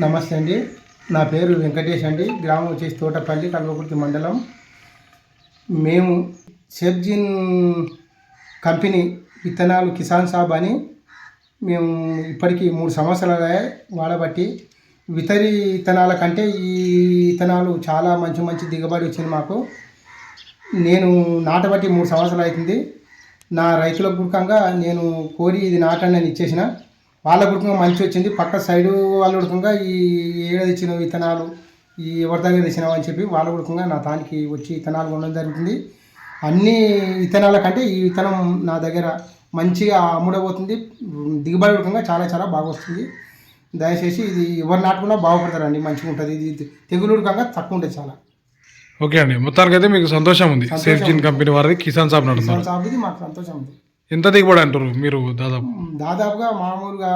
నమస్తే అండి. నా పేరు వెంకటేష్ అండి. గ్రామం వచ్చేసి తోటపల్లి, కల్వకుర్తి మండలం. మేము సెబ్జిన్ కంపెనీ విత్తనాలు కిసాన్ సాబ్ అని మేము ఇప్పటికీ 3 సంవత్సరాలు వాడబట్టి విత్తనాల కంటే ఈ విత్తనాలు చాలా మంచి దిగుబడి వచ్చింది మాకు. నేను నాటబట్టి 3 సంవత్సరాలు అవుతుంది. నా రైతుల గురికంగా నేను కోరి ఇది నాటండి అని ఇచ్చేసిన. వాళ్ళ గురికంగా మంచి వచ్చింది. పక్క సైడు వాళ్ళ గురికంగా ఈ ఏడ తెచ్చిన విత్తనాలు ఈ ఎవరి దగ్గర తెచ్చినావు అని చెప్పి వాళ్ళ గురికంగా నా తానికి వచ్చి విత్తనాలు కొనడం జరుగుతుంది. అన్ని విత్తనాల కంటే ఈ విత్తనం నా దగ్గర మంచిగా అమ్ముడబోతుంది. దిగుబడి గురికంగా చాలా బాగా వస్తుంది. దయచేసి ఇది ఎవరు నాటుకున్నా బాగుపడతారండి. మంచిగా ఉంటుంది. ఇది తెగులు గురికంగా తక్కువ ఉంటుంది చాలా. ఓకే అండి, మొత్తానికి అయితే మీకు సంతోషం ఉంది. సెబ్జిన్ కంపెనీ వారిది కిసాన్ సాబ్ నడుస్తున్నారు. కిసాన్ సాబ్ది మాకు సంతోషం ఉంది. ఎంత దిగుబడి అంటారు మీరు? దాదాపుగా మామూలుగా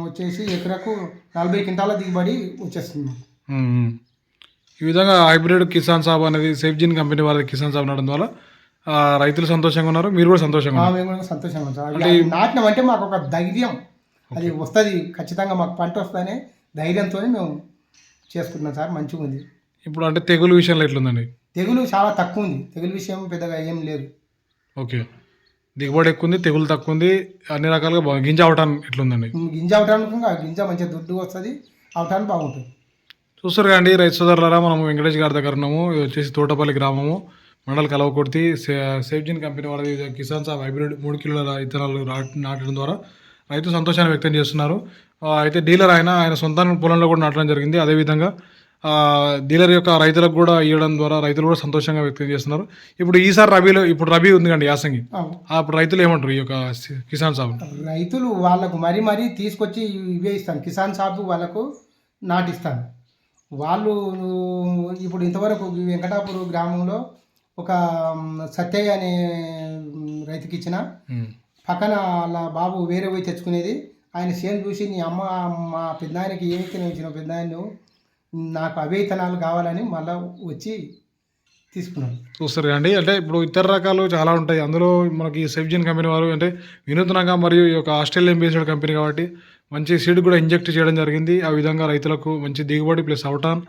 వచ్చేసి ఎకరకు 40 క్వింటాల దిగుబడి వచ్చేస్తుంది. ఈ విధంగా హైబ్రిడ్ కిసాన్ సాబ్ అనేది సెబ్జిన్ కంపెనీ వారి కిసాన్ సాబ్ నడడం వల్ల రైతులు సంతోషంగా ఉన్నారు, మీరు కూడా సంతోషంగా ఉన్నారు. మేము కూడా సంతోషంగా ఉంటాం. నాటినం అంటే మాకు ఒక ధైర్యం, అది వస్తుంది ఖచ్చితంగా, మాకు పంట వస్తుందనే ధైర్యంతో మేము చేసుకుంటున్నాం సార్. మంచిగా ఉంది. ఇప్పుడు అంటే తెగులు విషయంలో ఎట్లుందండి? తెగులు చాలా తక్కువ ఉంది. తెగులు విషయం పెద్దగా ఏం లేదు. ఓకే, దిగుబడి ఎక్కువ ఉంది, తెగులు తక్కువ ఉంది, అన్ని రకాలుగా గింజ అవటానికి ఎట్లుందండి? గింజ అవటానికి గింజ మంచిగా దుడ్డు వస్తుంది, అవటానికి బాగుంటుంది. చూస్తారు కదండి రైతు సోదరులారా, మనము వెంకటేష్ గారి దగ్గర ఉన్నాము. ఇది వచ్చేసి తోటపల్లి గ్రామము, మండల్ కలవకుర్తి. సెబ్జిన్ కంపెనీ వాళ్ళది కిసాన్ సాబ్ హైబ్రిడ్ 3 కిలోల విత్తనాలు నాటడం ద్వారా రైతు సంతోషాన్ని వ్యక్తం చేస్తున్నారు. అయితే డీలర్ ఆయన సొంత పొలంలో కూడా నాటడం జరిగింది. అదేవిధంగా డీలర్ యొక్క రైతులకు కూడా ఇవ్వడం ద్వారా రైతులు కూడా సంతోషంగా వ్యక్తం చేస్తున్నారు. ఇప్పుడు ఈసారి రబీ ఉంది కండి, యాసంగి. అప్పుడు రైతులు ఏమంటారు ఈ యొక్క కిసాన్ సాబ్? రైతులు వాళ్ళకు మరీ తీసుకొచ్చి ఇవే ఇస్తాను, కిసాన్ సాబ్ వాళ్ళకు నాటిస్తాను. వాళ్ళు ఇప్పుడు ఇంతవరకు వెంకటాపూర్ గ్రామంలో ఒక సత్యయ్య అనే రైతుకి ఇచ్చిన, పక్కన వాళ్ళ బాబు వేరే పోయి తెచ్చుకునేది. ఆయన సేమ్ చూసి నీ అమ్మ మా పెద్దాయనకి ఏమి విత్తనం ఇచ్చిన, పెద్దాయన నాకు అవే విత్తనాలు కావాలని మళ్ళీ వచ్చి తీసుకున్నాను. చూస్తారు అండి, అంటే ఇప్పుడు ఇతర రకాలు చాలా ఉంటాయి. అందులో మనకి సెబ్జిన్ కంపెనీ వారు అంటే వినూత్నంగా మరియు ఈ యొక్క ఆస్ట్రేలియన్ బేస్డ్ కంపెనీ కాబట్టి మంచి సీడ్ కూడా ఇంజెక్ట్ చేయడం జరిగింది. ఆ విధంగా రైతులకు మంచి దిగుబడి ప్లస్ అవటాన్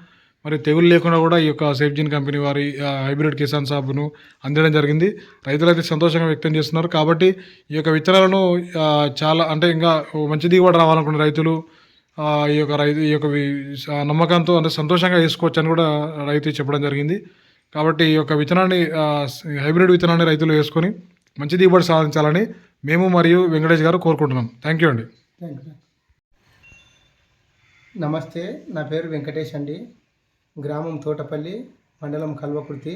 మరియు తెగులు లేకుండా కూడా ఈ యొక్క సెబ్జిన్ కంపెనీ వారి హైబ్రిడ్ కిసాన్ సాబ్ను అందడం జరిగింది. రైతులు అయితే సంతోషంగా వ్యక్తం చేస్తున్నారు. కాబట్టి ఈ యొక్క విత్తనాలను చాలా అంటే ఇంకా మంచి దిగుబడి రావాలనుకున్న రైతులు ఈ యొక్క నమ్మకంతో అంటే సంతోషంగా వేసుకోవచ్చు అని కూడా రైతు చెప్పడం జరిగింది. కాబట్టి ఈ యొక్క విత్తనాన్ని హైబ్రిడ్ విత్తనాన్ని రైతులు వేసుకొని మంచి దిగుబడి సాధించాలని మేము మరియు వెంకటేష్ గారు కోరుకుంటున్నాం. థ్యాంక్ యూ అండి. నమస్తే, నా పేరు వెంకటేష్ అండి. గ్రామం తోటపల్లి, మండలం కల్వకుర్తి.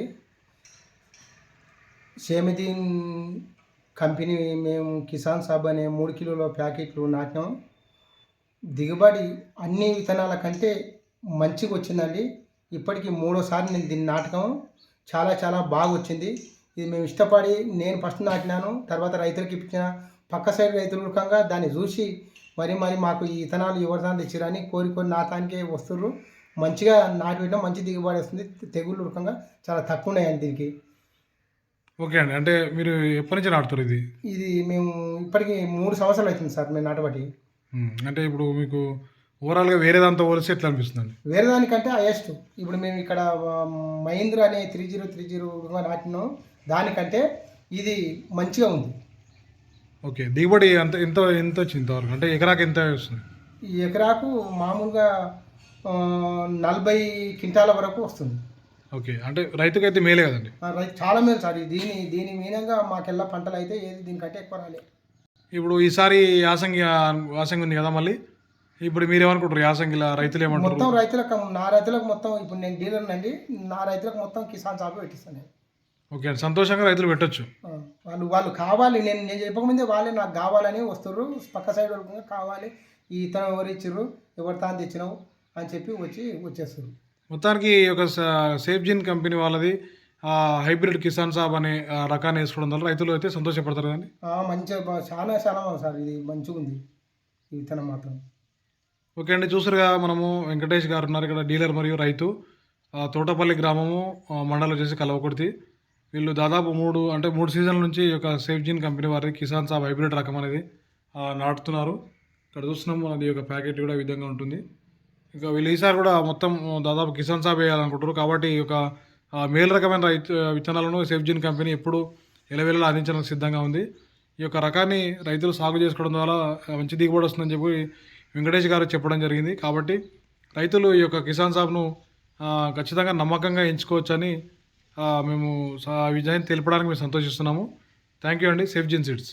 సెబ్జిన్ కంపెనీ మేము కిసాన్ సాబ్ అనే 3 కిలోల ప్యాకెట్లు నాటినాం. దిగుబడి అన్ని విత్తనాల కంటే మంచిగా వచ్చిందండి. ఇప్పటికీ 3వసారి నేను దీన్ని నాటకం. చాలా బాగా వచ్చింది. ఇది మేము ఇష్టపడి నేను ఫస్ట్ నాటినాను, తర్వాత రైతులకు ఇప్పించిన. పక్క సైడ్ రైతుల రకంగా దాన్ని చూసి మరి మాకు ఈ విత్తనాలు ఎవరిదాన్ని తెచ్చిరని కోరి నాటానికే వస్తుర్రు. మంచిగా నాటి పెట్టడం, మంచి దిగుబడి వస్తుంది. తెగుళ్ళు రకంగా చాలా తక్కువ ఉన్నాయండి దీనికి. ఓకే అండి, అంటే మీరు ఎప్పటి నుంచి నాటుతారు? ఇది మేము ఇప్పటికి 3 సంవత్సరాలు అవుతుంది సార్ మేము నాటబట్టి. అంటే ఇప్పుడు మీకు ఓవరాల్గా వేరే దాంతో పోలిస్తే ఎట్లా అనిపిస్తుంది? వేరే దానికంటే హైయెస్ట్. ఇప్పుడు మేము ఇక్కడ మహీంద్ర అనే 3030 నాటినాం, దానికంటే ఇది మంచిగా ఉంది. ఓకే, దిగుబడి ఎంత వచ్చింది ఇంతవరకు? అంటే ఎకరాకు ఎంత వస్తుంది? ఈ ఎకరాకు మామూలుగా 40 క్వింటాల వరకు వస్తుంది. ఓకే, అంటే రైతుకైతే మేలే కదండి. రైతు చాలా మేలు సార్. దీని మీనంగా మాకెల్లా పంటలు అయితే ఏది దీనికంటే ఎక్కువ రాలేదు. ఇప్పుడు ఈసారి యాసంగి ఉంది కదా మళ్ళీ, ఇప్పుడు మీరు ఏమనుకుంటారు? యాసంగిలా రైతులు ఏమంటారు? మొత్తం నా రైతులకు మొత్తం ఇప్పుడు నేను డీలర్ నండి, నా రైతులకు మొత్తం కిసాన్ సాబ్ పెట్టిస్తాను. ఓకే, సంతోషంగా రైతులు పెట్టచ్చు. వాళ్ళు కావాలి, నేను చెప్పకముందే వాళ్ళే నాకు కావాలని వస్తుర్రు. పక్క సైడ్ వరకు కావాలి, ఈ ఇతను ఎవరు ఇచ్చిర్రు, ఎవరు తాను తెచ్చినావు అని చెప్పి వచ్చేస్తారు. మొత్తానికి ఒక సెబ్జిన్ కంపెనీ వాళ్ళది హైబ్రిడ్ కిసాన్ సాబ్ అనే రకాన్ని వేసుకోవడం వల్ల రైతులు అయితే సంతోషపడతారు కదండి. మంచిగా చాలా సార్, ఇది మంచిగా ఉంది ఈ విత్తనం మాత్రం. ఓకే అండి, చూసారుగా మనము వెంకటేష్ గారు ఉన్నారు ఇక్కడ, డీలర్ మరియు రైతు. తోటపల్లి గ్రామము, మండలం వచ్చేసి కలవకుర్తి. వీళ్ళు దాదాపు 3 సీజన్ల నుంచి ఈ యొక్క సెబ్జిన్ కంపెనీ వారి కిసాన్ సాబ్ హైబ్రిడ్ రకం అనేది నాటుతున్నారు. ఇక్కడ చూస్తున్నాము, అది యొక్క ప్యాకెట్ కూడా ఈ విధంగా ఉంటుంది. ఇక వీళ్ళు ఈసారి కూడా మొత్తం దాదాపు కిసాన్ సాబ్ వేయాలనుకుంటారు. కాబట్టి ఈ యొక్క మేలు రకమైన విత్తనాలను సెఫ్జిన్ కంపెనీ ఎప్పుడు ఎలవేళలా అందించడానికి సిద్ధంగా ఉంది. ఈ యొక్క రకాన్ని రైతులు సాగు చేసుకోవడం ద్వారా మంచి దిగుబడి వస్తుందని చెప్పి వెంకటేష్ గారు చెప్పడం జరిగింది. కాబట్టి రైతులు ఈ యొక్క కిసాన్ సాబ్ను ఖచ్చితంగా నమ్మకంగా ఎంచుకోవచ్చని మేము విజయాన్ని తెలపడానికి మేము సంతోషిస్తున్నాము. థ్యాంక్ యూ అండి, సెఫ్జిన్ సీడ్స్.